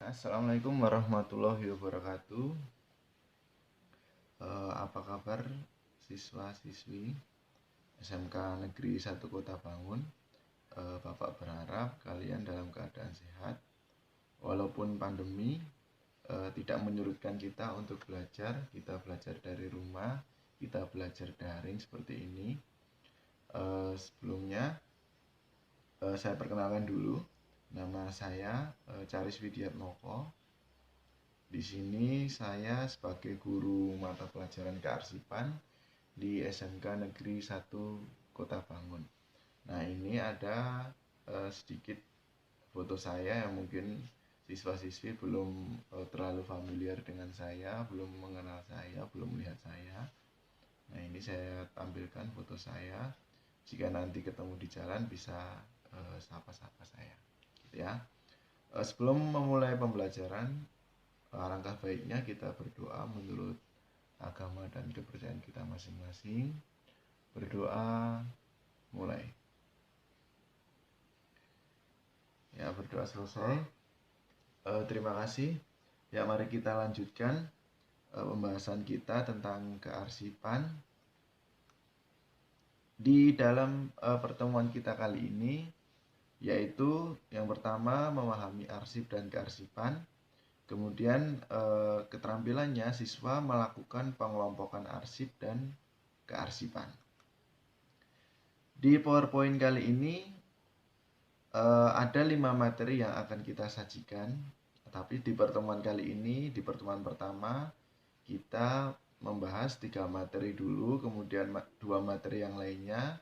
Assalamualaikum warahmatullahi wabarakatuh. Apa kabar siswa-siswi SMK Negeri 1 Kota Bangun? Bapak berharap kalian dalam keadaan sehat. Walaupun pandemi tidak menyurutkan kita untuk belajar, kita belajar dari rumah, kita belajar daring seperti ini. Sebelumnya saya perkenalkan dulu. Nama saya Charis Widiatmoko. Di sini saya sebagai guru mata pelajaran kearsipan di SMK Negeri 1 Kota Bangun. Nah, ini ada sedikit foto saya yang mungkin siswa-siswi belum terlalu familiar dengan saya, belum mengenal saya, belum melihat saya. Nah, ini saya tampilkan foto saya. Jika nanti ketemu di jalan bisa sapa-sapa saya, gitu ya. Sebelum memulai pembelajaran, alangkah baiknya kita berdoa menurut agama dan kepercayaan kita masing-masing. Berdoa, mulai. Ya, berdoa selesai. Terima kasih. Ya, mari kita lanjutkan pembahasan kita tentang kearsipan. Di dalam pertemuan kita kali ini, yaitu yang pertama memahami arsip dan kearsipan. Kemudian keterampilannya siswa melakukan pengelompokan arsip dan kearsipan. Di PowerPoint kali ini ada 5 materi yang akan kita sajikan. Tapi di pertemuan kali ini, di pertemuan pertama, kita membahas 3 materi dulu, kemudian 2 materi yang lainnya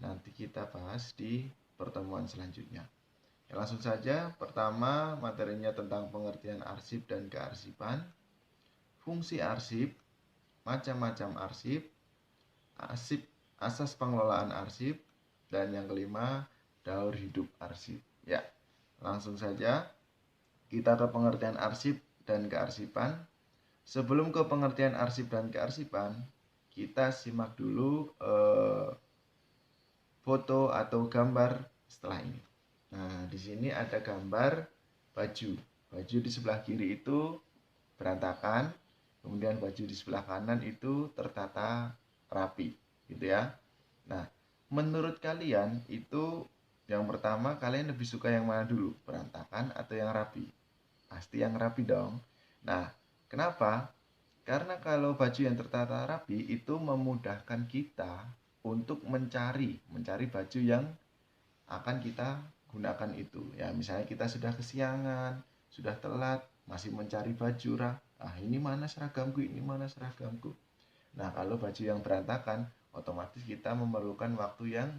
nanti kita bahas di pertemuan selanjutnya. Ya, langsung saja, pertama materinya tentang pengertian arsip dan kearsipan, fungsi arsip, macam-macam arsip, asas pengelolaan arsip, dan yang kelima, daur hidup arsip. Ya, langsung saja kita ke pengertian arsip dan kearsipan. Sebelum ke pengertian arsip dan kearsipan, kita simak dulu foto atau gambar setelah ini. Nah, di sini ada gambar baju. Baju di sebelah kiri itu berantakan, kemudian baju di sebelah kanan itu tertata rapi, gitu ya. Nah, menurut kalian itu yang pertama kalian lebih suka yang mana dulu? Berantakan atau yang rapi? Pasti yang rapi dong. Nah, kenapa? Karena kalau baju yang tertata rapi itu memudahkan kita untuk mencari baju yang akan kita gunakan itu. Ya, misalnya kita sudah kesiangan, sudah telat, masih mencari baju, ini mana seragamku, ini mana seragamku. Nah, kalau baju yang berantakan, otomatis kita memerlukan waktu yang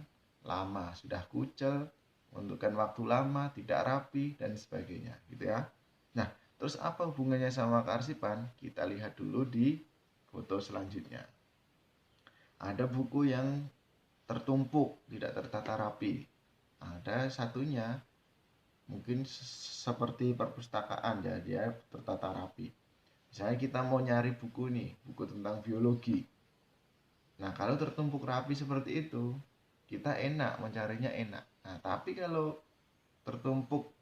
lama, sudah kucel, membutuhkan waktu lama, tidak rapi, dan sebagainya, gitu ya. Nah, terus apa hubungannya sama kearsipan? Kita lihat dulu di foto selanjutnya. Ada buku yang tertumpuk, tidak tertata rapi. Ada satunya mungkin seperti perpustakaan, ya, dia tertata rapi. Misalnya kita mau nyari buku nih, buku tentang biologi. Nah, kalau tertumpuk rapi seperti itu, kita enak mencarinya, enak. Nah, tapi kalau tertumpuk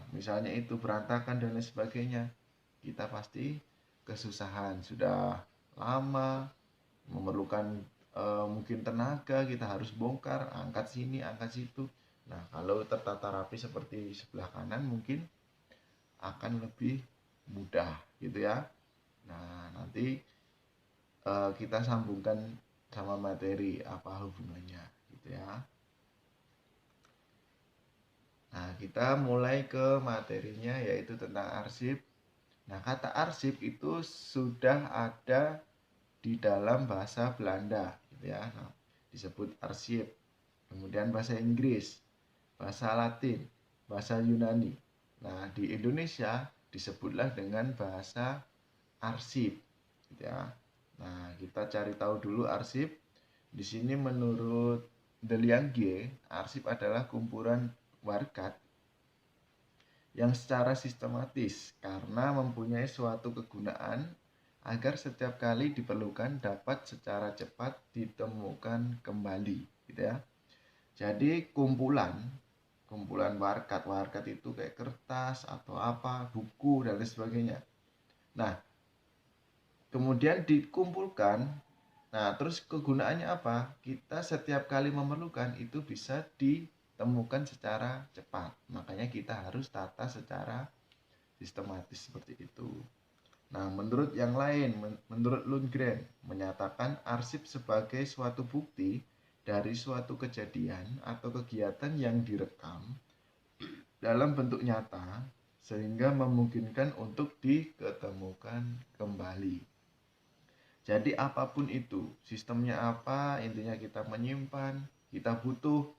misalnya itu berantakan dan lain sebagainya, kita pasti kesusahan, sudah lama, memerlukan mungkin tenaga, kita harus bongkar, angkat sini, angkat situ. Nah, kalau tertata rapi seperti sebelah kanan mungkin akan lebih mudah, gitu ya. Nah, nanti kita sambungkan sama materi apa hubungannya, gitu ya. Nah, kita mulai ke materinya, yaitu tentang arsip. Nah, kata arsip itu sudah ada di dalam bahasa Belanda, gitu ya. Nah, disebut arsip. Kemudian bahasa Inggris, bahasa Latin, bahasa Yunani. Nah, di Indonesia disebutlah dengan bahasa arsip, gitu ya. Nah, kita cari tahu dulu arsip. Di sini menurut Deliangge, arsip adalah kumpulan warkat yang secara sistematis karena mempunyai suatu kegunaan agar setiap kali diperlukan dapat secara cepat ditemukan kembali, gitu ya. Jadi kumpulan kumpulan warkat. Warkat itu kayak kertas atau apa, buku dan lain sebagainya. Nah, kemudian dikumpulkan. Nah, terus kegunaannya apa? Kita setiap kali memerlukan itu bisa ditemukan secara cepat. Makanya kita harus tata secara sistematis seperti itu. Nah, menurut yang lain, menurut Lundgren, menyatakan arsip sebagai suatu bukti dari suatu kejadian atau kegiatan yang direkam dalam bentuk nyata sehingga memungkinkan untuk diketemukan kembali. Jadi apapun itu, sistemnya apa, intinya kita menyimpan, kita butuh,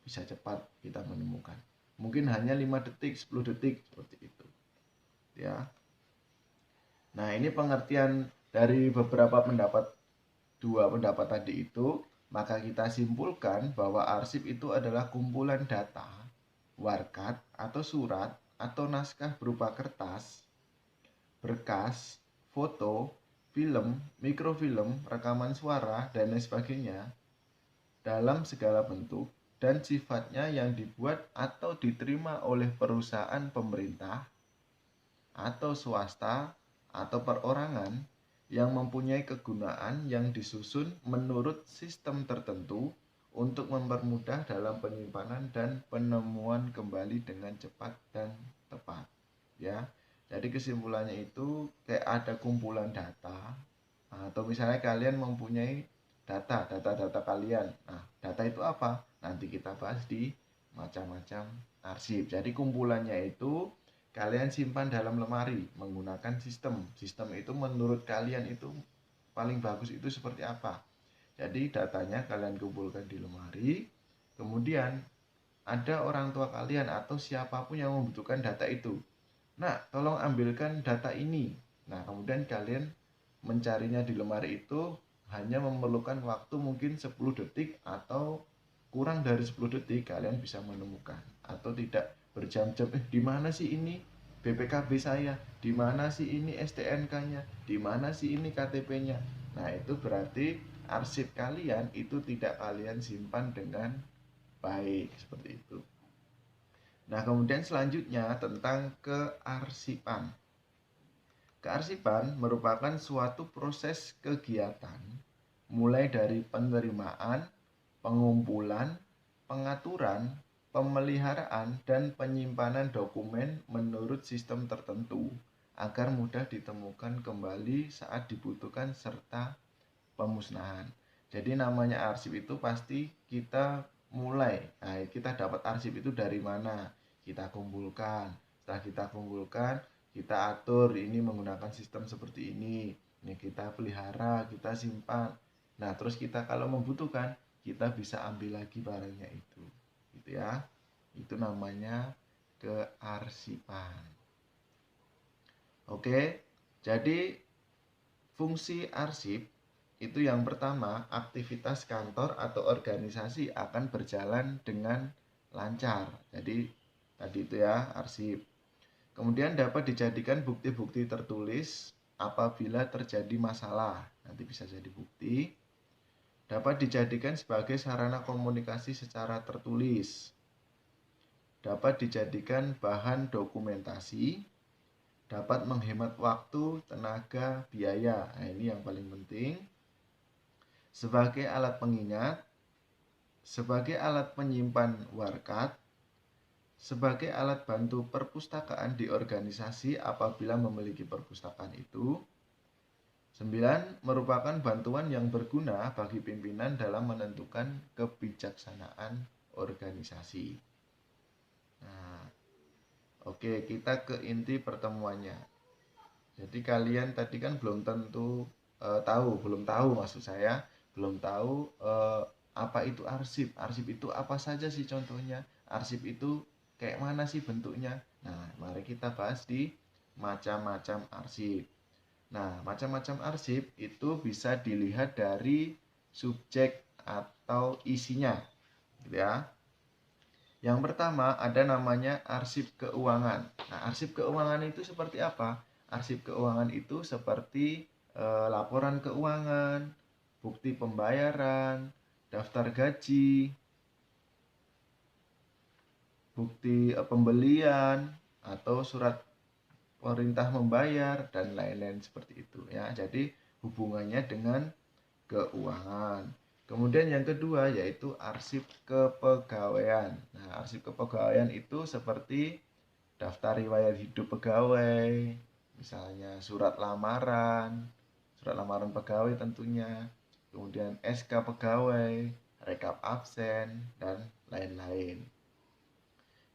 bisa cepat kita menemukan. Mungkin hanya 5 detik, 10 detik, seperti itu. Ya. Nah, ini pengertian dari beberapa pendapat, dua pendapat tadi itu, maka kita simpulkan bahwa arsip itu adalah kumpulan data, warkat, atau surat, atau naskah berupa kertas, berkas, foto, film, mikrofilm, rekaman suara, dan lain sebagainya dalam segala bentuk dan sifatnya yang dibuat atau diterima oleh perusahaan pemerintah atau swasta atau perorangan yang mempunyai kegunaan yang disusun menurut sistem tertentu untuk mempermudah dalam penyimpanan dan penemuan kembali dengan cepat dan tepat. Ya. Jadi kesimpulannya itu kayak ada kumpulan data, atau misalnya kalian mempunyai data kalian. Nah, data itu apa? Nanti kita bahas di macam-macam arsip. Jadi kumpulannya itu kalian simpan dalam lemari menggunakan sistem. Sistem itu menurut kalian itu paling bagus itu seperti apa? Jadi datanya kalian kumpulkan di lemari, kemudian ada orang tua kalian atau siapapun yang membutuhkan data itu. Nah, tolong ambilkan data ini. Nah, kemudian kalian mencarinya di lemari itu hanya memerlukan waktu mungkin 10 detik atau kurang dari 10 detik kalian bisa menemukan, atau tidak berjam-jam, di mana sih ini BPKB saya, di mana sih ini STNK-nya, di mana sih ini KTP-nya. Nah, itu berarti arsip kalian itu tidak kalian simpan dengan baik, seperti itu. Nah, kemudian selanjutnya tentang kearsipan. Kearsipan merupakan suatu proses kegiatan mulai dari penerimaan, pengumpulan, pengaturan, pemeliharaan, dan penyimpanan dokumen menurut sistem tertentu agar mudah ditemukan kembali saat dibutuhkan serta pemusnahan. Jadi namanya arsip itu pasti kita mulai. Nah, kita dapat arsip itu dari mana? Kita kumpulkan. Setelah kita kumpulkan, kita atur ini menggunakan sistem seperti ini. Ini kita pelihara, kita simpan. Nah, terus kita kalau membutuhkan, kita bisa ambil lagi barangnya itu. Gitu ya. Itu namanya kearsipan. Oke. Jadi fungsi arsip itu yang pertama, aktivitas kantor atau organisasi akan berjalan dengan lancar. Jadi tadi itu ya, arsip. Kemudian dapat dijadikan bukti-bukti tertulis apabila terjadi masalah. Nanti bisa jadi bukti. Dapat dijadikan sebagai sarana komunikasi secara tertulis. Dapat dijadikan bahan dokumentasi. Dapat menghemat waktu, tenaga, biaya. Nah, ini yang paling penting. Sebagai alat pengingat, sebagai alat penyimpan warkat, sebagai alat bantu perpustakaan di organisasi apabila memiliki perpustakaan itu. 9. Merupakan bantuan yang berguna bagi pimpinan dalam menentukan kebijaksanaan organisasi. Nah, oke, kita ke inti pertemuannya. Jadi kalian tadi kan belum tentu belum tahu maksud saya, belum tahu apa itu arsip. Arsip itu apa saja sih contohnya? Arsip itu kayak mana sih bentuknya? Nah, mari kita bahas di macam-macam arsip. Nah, macam-macam arsip itu bisa dilihat dari subjek atau isinya, gitu ya. Yang pertama ada namanya arsip keuangan. Nah, arsip keuangan itu seperti apa? Arsip keuangan itu seperti laporan keuangan, bukti pembayaran, daftar gaji, bukti pembelian atau surat perintah membayar dan lain-lain seperti itu ya. Jadi hubungannya dengan keuangan. Kemudian yang kedua yaitu arsip kepegawaian. Nah, arsip kepegawaian itu seperti daftar riwayat hidup pegawai, misalnya surat lamaran pegawai tentunya, kemudian SK pegawai, rekap absen, dan lain-lain.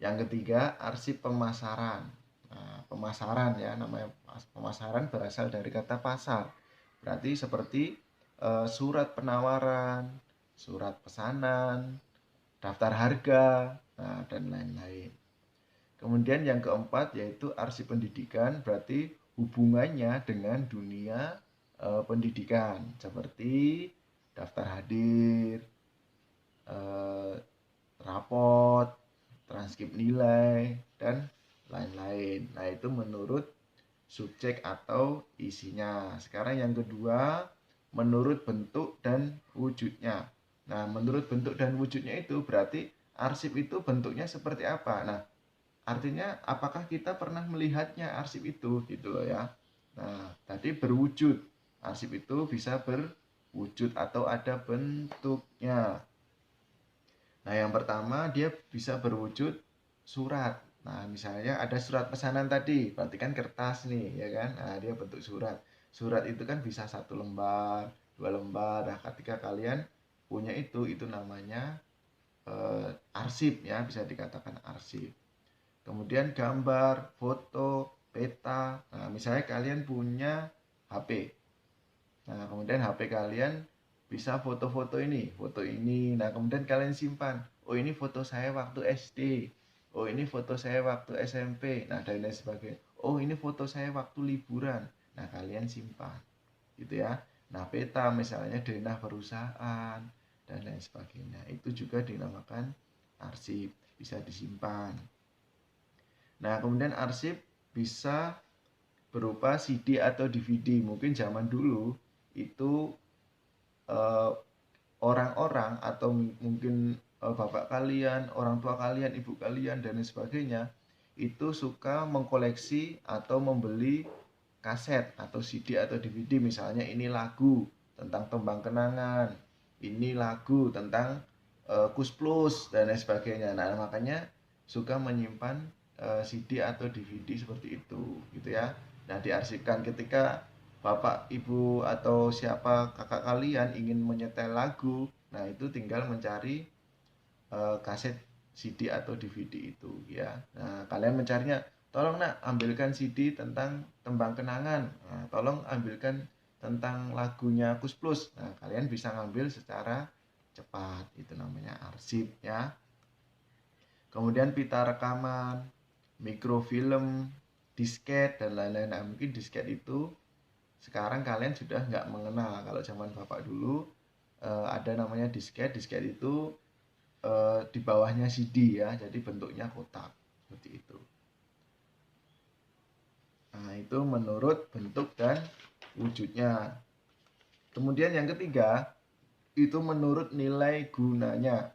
Yang ketiga, arsip pemasaran. Nah, pemasaran ya, namanya pemasaran berasal dari kata pasar. Berarti seperti surat penawaran, surat pesanan, daftar harga, nah, dan lain-lain. Kemudian yang keempat yaitu arsip pendidikan, berarti hubungannya dengan dunia pendidikan, seperti daftar hadir, rapot, transkrip nilai, dan lain-lain. Nah, itu menurut subjek atau isinya. Sekarang yang kedua, menurut bentuk dan wujudnya. Nah, menurut bentuk dan wujudnya itu berarti arsip itu bentuknya seperti apa. Nah, artinya apakah kita pernah melihatnya arsip itu gitu loh ya. Nah, tadi berwujud. Arsip itu bisa berwujud atau ada bentuknya. Nah, yang pertama dia bisa berwujud surat. Nah, misalnya ada surat pesanan tadi, berarti kan kertas nih, ya kan? Nah, dia bentuk surat. Surat itu kan bisa 1 lembar, 2 lembar. Nah, ketika kalian punya itu namanya arsip ya, bisa dikatakan arsip. Kemudian gambar, foto, peta. Nah, misalnya kalian punya HP. Nah, kemudian HP kalian bisa foto-foto ini, foto ini. Nah, kemudian kalian simpan. Oh, ini foto saya waktu SD. Oh, ini foto saya waktu SMP. Nah, dan lain sebagainya. Oh, ini foto saya waktu liburan. Nah, kalian simpan. Gitu ya. Nah, peta misalnya denah perusahaan dan lain sebagainya. Itu juga dinamakan arsip, bisa disimpan. Nah, kemudian arsip bisa berupa CD atau DVD. Mungkin zaman dulu itu orang-orang atau mungkin bapak kalian, orang tua kalian, ibu kalian dan lain sebagainya itu suka mengkoleksi atau membeli kaset atau CD atau DVD, misalnya ini lagu tentang Tembang Kenangan, ini lagu tentang Kus Plus dan lain sebagainya. Nah, makanya suka menyimpan CD atau DVD seperti itu gitu ya. Nah, diarsipkan ketika bapak, ibu atau siapa kakak kalian ingin menyetel lagu, nah itu tinggal mencari kaset CD atau DVD itu ya. Nah, kalian mencarinya, tolong nak ambilkan CD tentang Tembang Kenangan. Nah, tolong ambilkan tentang lagunya Kus Plus. Nah, kalian bisa ngambil secara cepat. Itu namanya arsip ya. Kemudian pita rekaman, mikrofilm, disket dan lain-lain. Nah, mungkin disket itu sekarang kalian sudah nggak mengenal. Kalau zaman bapak dulu ada namanya disket. Disket itu di bawahnya CD ya, jadi bentuknya kotak seperti itu. Nah, itu menurut bentuk dan wujudnya. Kemudian yang ketiga, itu menurut nilai gunanya.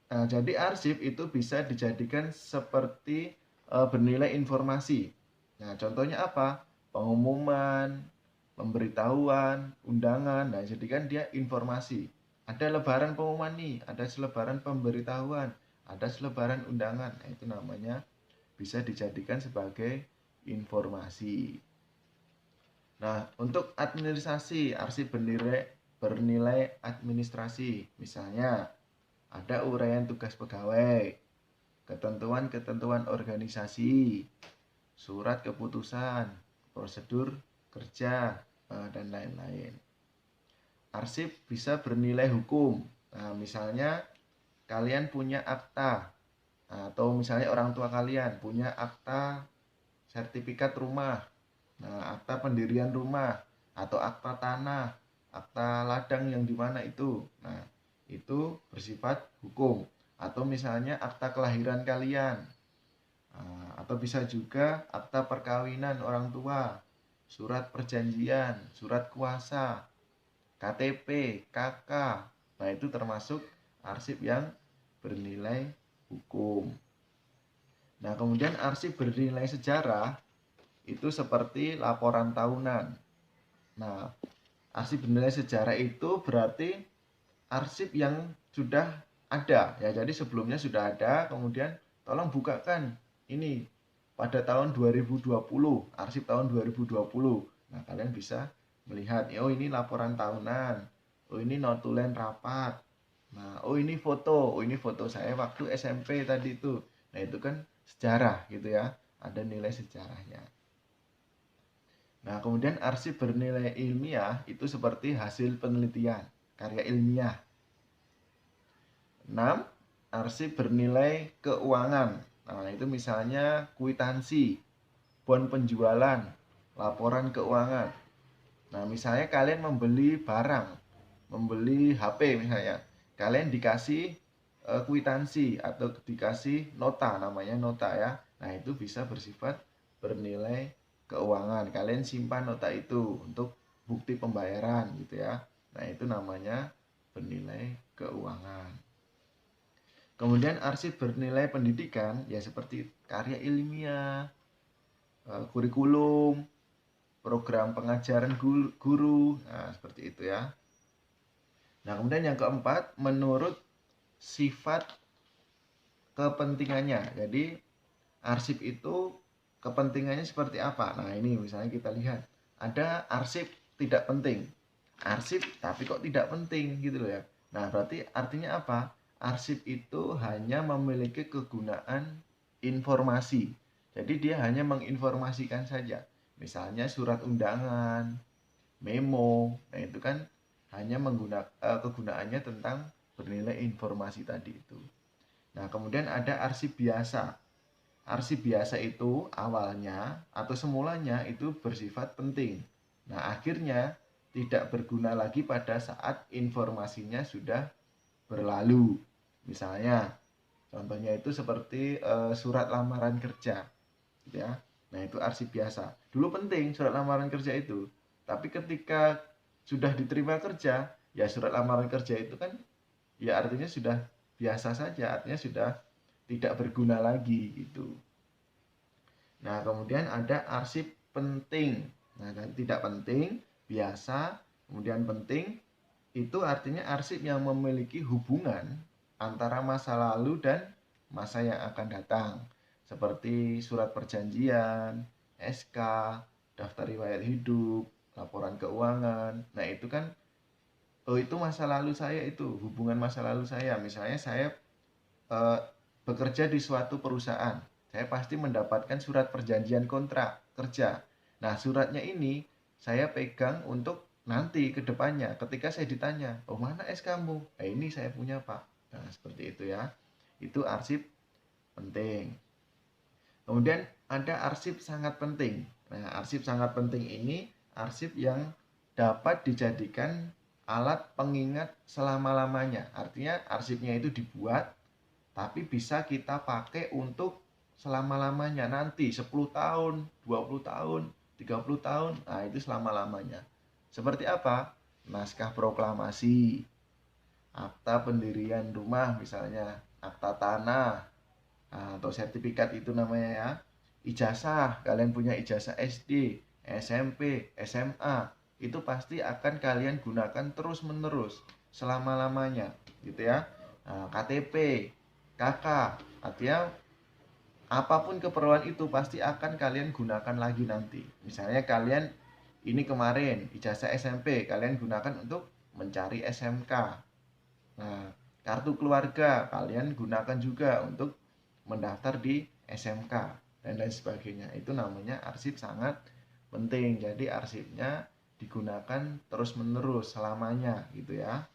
Nah, jadi arsip itu bisa dijadikan seperti bernilai informasi. Nah, contohnya apa? Pengumuman, pemberitahuan, undangan. Nah, jadi kan dia informasi. Ada lebaran pengumuman nih, ada selebaran pemberitahuan, ada selebaran undangan. Nah, itu namanya bisa dijadikan sebagai informasi. Nah, untuk administrasi, arsip bernilai administrasi. Misalnya, ada uraian tugas pegawai, ketentuan-ketentuan organisasi, surat keputusan, prosedur kerja, dan lain-lain. Arsip bisa bernilai hukum. Nah, misalnya kalian punya akta, atau misalnya orang tua kalian punya akta sertifikat rumah, nah, akta pendirian rumah, atau akta tanah, akta ladang yang di mana itu. Nah, itu bersifat hukum. Atau misalnya akta kelahiran kalian, atau bisa juga akta perkawinan orang tua, surat perjanjian, surat kuasa, KTP, KK. Nah, itu termasuk arsip yang bernilai hukum. Nah, kemudian arsip bernilai sejarah itu seperti laporan tahunan. Nah, arsip bernilai sejarah itu berarti arsip yang sudah ada ya. Jadi sebelumnya sudah ada, kemudian tolong bukakan ini pada tahun 2020, arsip tahun 2020. Nah, kalian bisa melihat, oh ini laporan tahunan, oh ini notulen rapat. Nah, oh ini foto saya waktu SMP tadi itu. Nah, itu kan sejarah gitu ya, ada nilai sejarahnya. Nah, kemudian arsip bernilai ilmiah itu seperti hasil penelitian, karya ilmiah. 6. Arsip bernilai keuangan. Nah, itu misalnya kwitansi, bon penjualan, laporan keuangan. Nah, misalnya kalian membeli barang, membeli HP misalnya. Kalian dikasih kwitansi atau dikasih nota, namanya nota ya. Nah, itu bisa bersifat bernilai keuangan. Kalian simpan nota itu untuk bukti pembayaran gitu ya. Nah, itu namanya bernilai keuangan. Kemudian arsip bernilai pendidikan ya seperti karya ilmiah, kurikulum, program pengajaran guru. Nah, seperti itu ya. Nah, kemudian yang keempat, menurut sifat kepentingannya. Jadi arsip itu kepentingannya seperti apa? Nah, ini misalnya kita lihat. Ada arsip tidak penting. Arsip tapi kok tidak penting gitu loh ya. Nah, berarti artinya apa? Arsip itu hanya memiliki kegunaan informasi. Jadi dia hanya menginformasikan saja. Misalnya surat undangan, memo. Nah, itu kan hanya menggunakan kegunaannya tentang bernilai informasi tadi itu. Nah, kemudian ada arsip biasa. Arsip biasa itu awalnya atau semulanya itu bersifat penting. Nah, akhirnya tidak berguna lagi pada saat informasinya sudah berlalu. Misalnya, contohnya itu seperti surat lamaran kerja, gitu ya. Nah, itu arsip biasa. Dulu penting surat lamaran kerja itu, tapi ketika sudah diterima kerja, ya surat lamaran kerja itu kan ya artinya sudah biasa saja, artinya sudah tidak berguna lagi gitu. Nah, kemudian ada arsip penting. Nah, tidak penting, biasa, kemudian penting, itu artinya arsip yang memiliki hubungan antara masa lalu dan masa yang akan datang. Seperti surat perjanjian, SK, daftar riwayat hidup, laporan keuangan. Nah, itu kan, oh itu masa lalu saya itu, hubungan masa lalu saya. Misalnya saya eh, bekerja di suatu perusahaan, saya pasti mendapatkan surat perjanjian kontrak kerja. Nah, suratnya ini saya pegang untuk nanti ke depannya ketika saya ditanya, "Oh, mana S kamu?" Ini saya punya, Pak. Nah, seperti itu ya. Itu arsip penting. Kemudian ada arsip sangat penting. Nah, arsip sangat penting ini arsip yang dapat dijadikan alat pengingat selama-lamanya. Artinya arsipnya itu dibuat tapi bisa kita pakai untuk selama-lamanya nanti 10 tahun, 20 tahun, 30 tahun. Nah, itu selama-lamanya. Seperti apa? Naskah proklamasi, akta pendirian rumah misalnya, akta tanah, atau sertifikat itu namanya ya. Ijazah, kalian punya ijazah SD, SMP, SMA, itu pasti akan kalian gunakan terus-menerus selama-lamanya gitu ya. KTP, KK, artinya apapun keperluan itu pasti akan kalian gunakan lagi nanti. Misalnya kalian ini kemarin ijazah SMP, kalian gunakan untuk mencari SMK. Nah, kartu keluarga kalian gunakan juga untuk mendaftar di SMK dan lain sebagainya. Itu namanya arsip sangat penting. Jadi arsipnya digunakan terus-menerus selamanya gitu ya.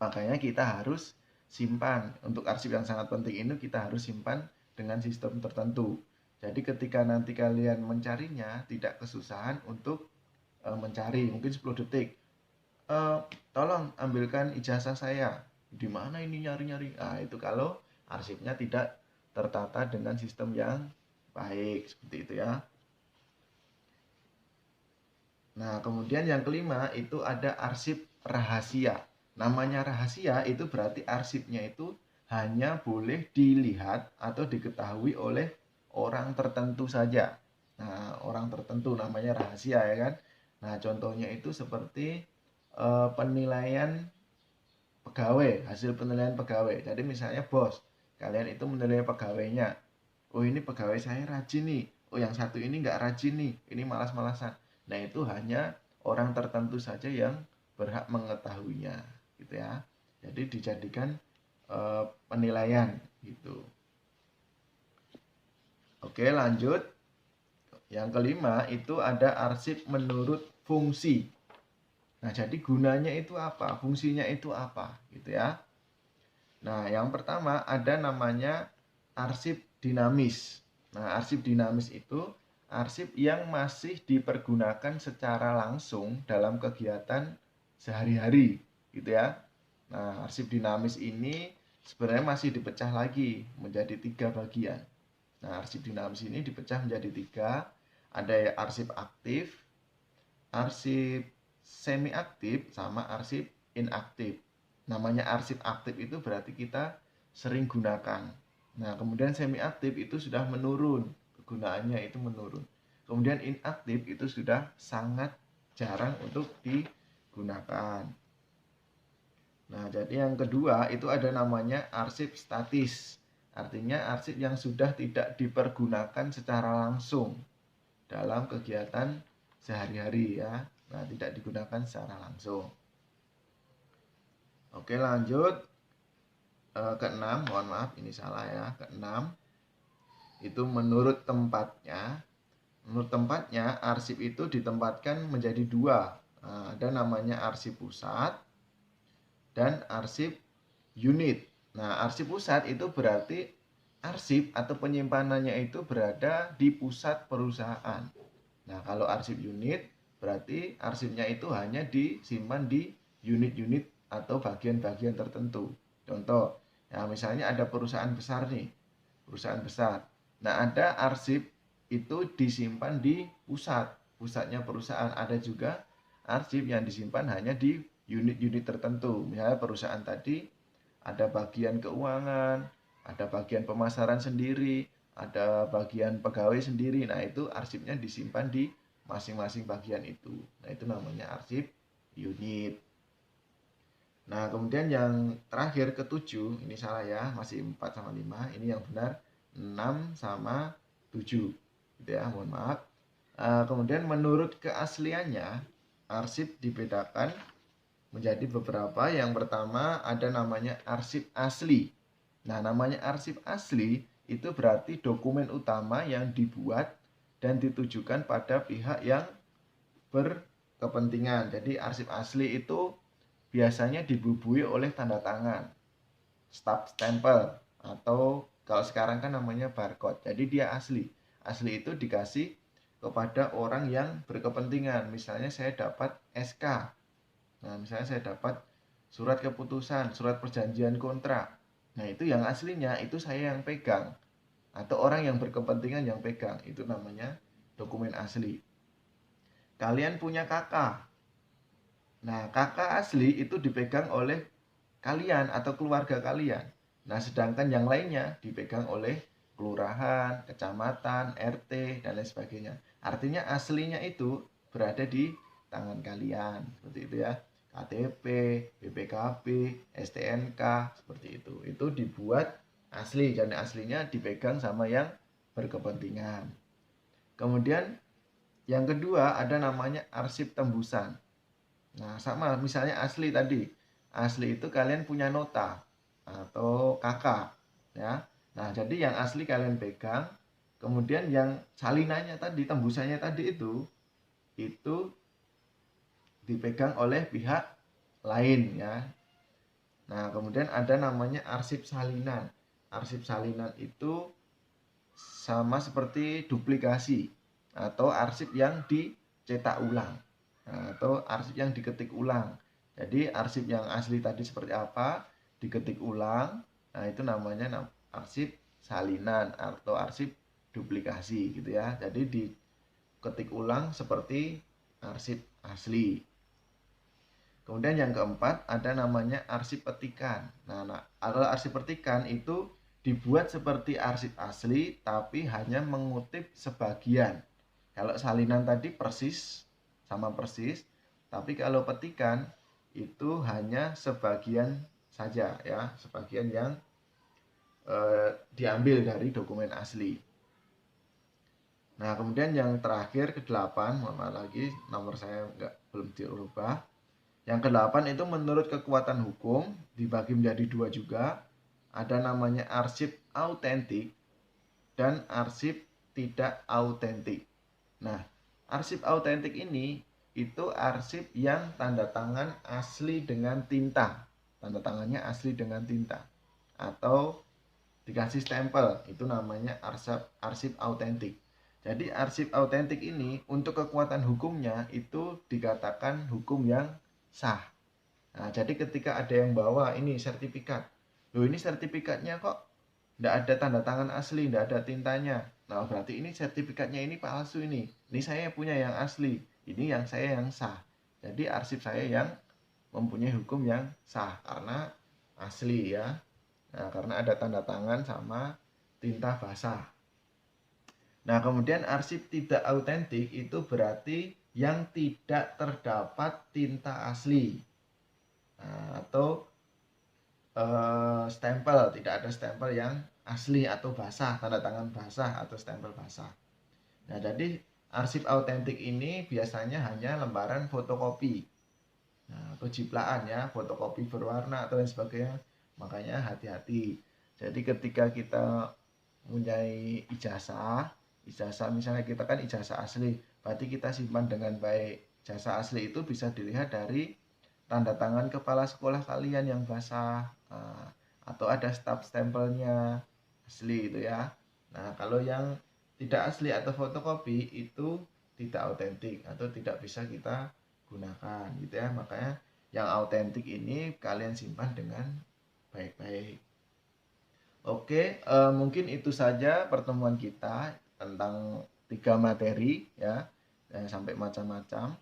Makanya kita harus simpan. Untuk arsip yang sangat penting ini kita harus simpan dengan sistem tertentu. Jadi ketika nanti kalian mencarinya tidak kesusahan untuk mencari mungkin 10 detik. Tolong ambilkan ijazah saya. Di mana ini nyari-nyari? Nah, itu kalau arsipnya tidak tertata dengan sistem yang baik seperti itu ya. Nah, kemudian yang kelima itu ada arsip rahasia. Namanya rahasia itu berarti arsipnya itu hanya boleh dilihat atau diketahui oleh orang tertentu saja. Nah, orang tertentu namanya rahasia ya kan. Nah, contohnya itu seperti penilaian pegawai, hasil penilaian pegawai. Jadi misalnya bos, kalian itu menilai pegawainya. Oh ini pegawai saya rajin nih. Oh yang satu ini nggak rajin nih. Ini malas-malasan. Nah itu hanya orang tertentu saja yang berhak mengetahuinya, gitu ya. Jadi dijadikan penilaian gitu. Oke lanjut. Yang kelima itu ada arsip menurut fungsi. Nah jadi gunanya itu apa? Fungsinya itu apa? Gitu ya. Nah, yang pertama ada namanya arsip dinamis. Nah, arsip dinamis itu arsip yang masih dipergunakan secara langsung dalam kegiatan sehari-hari, gitu ya. Nah, arsip dinamis ini sebenarnya masih dipecah lagi menjadi 3 bagian. Nah, arsip dinamis ini dipecah menjadi 3. Ada arsip aktif, arsip semi aktif, sama arsip inaktif. Namanya arsip aktif itu berarti kita sering gunakan. Nah, kemudian semi aktif itu sudah menurun, kegunaannya itu menurun. Kemudian inaktif itu sudah sangat jarang untuk digunakan. Nah, jadi yang kedua itu ada namanya arsip statis. Artinya arsip yang sudah tidak dipergunakan secara langsung dalam kegiatan sehari-hari ya. Nah, tidak digunakan secara langsung. Oke, lanjut. Keenam, mohon maaf ini salah ya. Keenam, itu menurut tempatnya. Menurut tempatnya, arsip itu ditempatkan menjadi 2. Ada namanya arsip pusat dan arsip unit. Nah, arsip pusat itu berarti arsip atau penyimpanannya itu berada di pusat perusahaan. Nah, kalau arsip unit berarti arsipnya itu hanya disimpan di unit-unit atau bagian-bagian tertentu. Contoh, ya misalnya ada perusahaan besar nih, perusahaan besar. Nah, ada arsip itu disimpan di pusatnya perusahaan. Ada juga arsip yang disimpan hanya di unit-unit tertentu. Misalnya perusahaan tadi ada bagian keuangan, ada bagian pemasaran sendiri, ada bagian pegawai sendiri. Nah, itu arsipnya disimpan di masing-masing bagian itu. Nah, itu namanya arsip unit. Nah, kemudian yang terakhir ketujuh, ini salah ya, masih 4 sama 5. Ini yang benar 6 sama 7. Gitu ya, mohon maaf. Kemudian menurut keasliannya, arsip dibedakan menjadi beberapa. Yang pertama ada namanya arsip asli. Nah, namanya arsip asli itu berarti dokumen utama yang dibuat dan ditujukan pada pihak yang berkepentingan. Jadi arsip asli itu biasanya dibubuhi oleh tanda tangan, stamp stempel, atau kalau sekarang kan namanya barcode. Jadi dia asli. Asli itu dikasih kepada orang yang berkepentingan. Misalnya saya dapat SK. Nah, misalnya saya dapat surat keputusan, surat perjanjian kontrak. Nah, itu yang aslinya itu saya yang pegang atau orang yang berkepentingan yang pegang. Itu namanya dokumen asli. Kalian punya kakak. Nah, kakak asli itu dipegang oleh kalian atau keluarga kalian. Nah, sedangkan yang lainnya dipegang oleh kelurahan, kecamatan, RT, dan lain sebagainya. Artinya aslinya itu berada di tangan kalian. Seperti itu ya. KTP, BPKB, STNK, seperti itu. Itu dibuat asli, dan aslinya dipegang sama yang berkepentingan. Kemudian yang kedua ada namanya arsip tembusan. Nah, sama misalnya asli tadi. Asli itu kalian punya nota atau kakak, ya. Nah, jadi yang asli kalian pegang, kemudian yang salinannya tadi, tembusannya tadi itu dipegang oleh pihak lain ya. Nah, kemudian ada namanya arsip salinan. Arsip salinan itu sama seperti duplikasi atau arsip yang dicetak ulang. Nah, atau arsip yang diketik ulang. Jadi arsip yang asli tadi seperti apa diketik ulang. Nah, itu namanya arsip salinan atau arsip duplikasi gitu ya. Jadi diketik ulang seperti arsip asli. Kemudian yang keempat ada namanya arsip petikan. Nah, kalau arsip petikan itu dibuat seperti arsip asli tapi hanya mengutip sebagian. Kalau salinan tadi persis sama persis, tapi kalau petikan itu hanya sebagian saja ya, sebagian yang diambil dari dokumen asli. Nah, kemudian yang terakhir ke-8, mohon maaf lagi nomor saya belum dirubah. Yang ke-8 itu menurut kekuatan hukum dibagi menjadi dua juga. Ada namanya arsip autentik dan arsip tidak autentik. Nah, arsip autentik ini itu arsip yang tanda tangan asli dengan tinta. Tanda tangannya asli dengan tinta. Atau dikasih stempel, itu namanya arsip autentik. Jadi arsip autentik ini untuk kekuatan hukumnya itu dikatakan hukum yang sah. Nah, jadi ketika ada yang bawa ini sertifikat, loh ini sertifikatnya kok tidak ada tanda tangan asli, tidak ada tintanya. Nah, berarti ini sertifikatnya ini palsu ini. Ini saya punya yang asli, ini yang saya yang sah. Jadi arsip saya yang mempunyai hukum yang sah karena asli ya. Nah, karena ada tanda tangan sama tinta basah. Nah, kemudian arsip tidak autentik itu berarti yang tidak terdapat tinta asli. Nah, atau stempel, tidak ada stempel yang asli atau basah, tanda tangan basah atau stempel basah. Nah, jadi arsip autentik ini biasanya hanya lembaran fotokopi. Nah, atau ciplaan ya, fotokopi berwarna atau lain sebagainya. Makanya hati-hati. Jadi ketika kita mempunyai ijazah misalnya kita kan ijazah asli, berarti kita simpan dengan baik. Ijazah asli itu bisa dilihat dari tanda tangan kepala sekolah kalian yang basah, atau ada stamp stempelnya asli itu ya. Nah, kalau yang tidak asli atau fotokopi itu tidak autentik atau tidak bisa kita gunakan gitu ya. Makanya yang autentik ini kalian simpan dengan baik-baik. Oke, mungkin itu saja pertemuan kita tentang 3 materi ya, sampai macam-macam.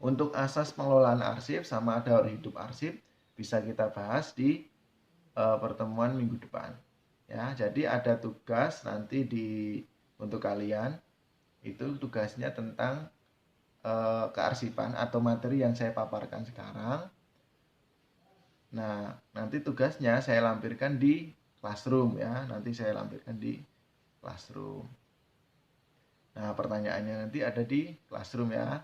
Untuk asas pengelolaan arsip sama daur hidup arsip bisa kita bahas di pertemuan minggu depan. Ya, jadi ada tugas nanti untuk kalian itu tugasnya tentang kearsipan atau materi yang saya paparkan sekarang. Nah, nanti tugasnya saya lampirkan di Classroom ya. Nanti saya lampirkan di Classroom. Nah, pertanyaannya nanti ada di Classroom ya.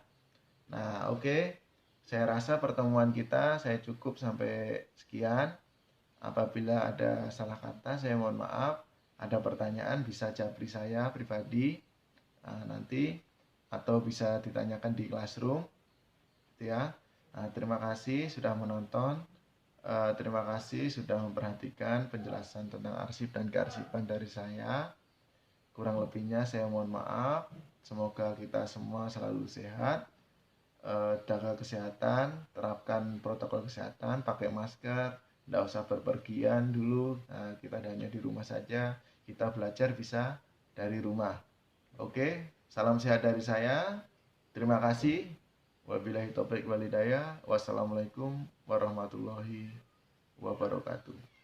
Nah, oke. Saya rasa pertemuan kita saya cukup sampai sekian. Apabila ada salah kata, saya mohon maaf. Ada pertanyaan bisa japri saya pribadi nanti atau bisa ditanyakan di Classroom. Gitu ya. Nah, terima kasih sudah menonton. Terima kasih sudah memperhatikan penjelasan tentang arsip dan kearsipan dari saya. Kurang lebihnya saya mohon maaf. Semoga kita semua selalu sehat, jaga kesehatan, terapkan protokol kesehatan, pakai masker, tidak usah berpergian dulu. Nah, kita hanya di rumah saja. Kita belajar bisa dari rumah. Oke, salam sehat dari saya. Terima kasih. Wabillahi taufiq wal hidayah. Wassalamualaikum warahmatullahi wabarakatuh.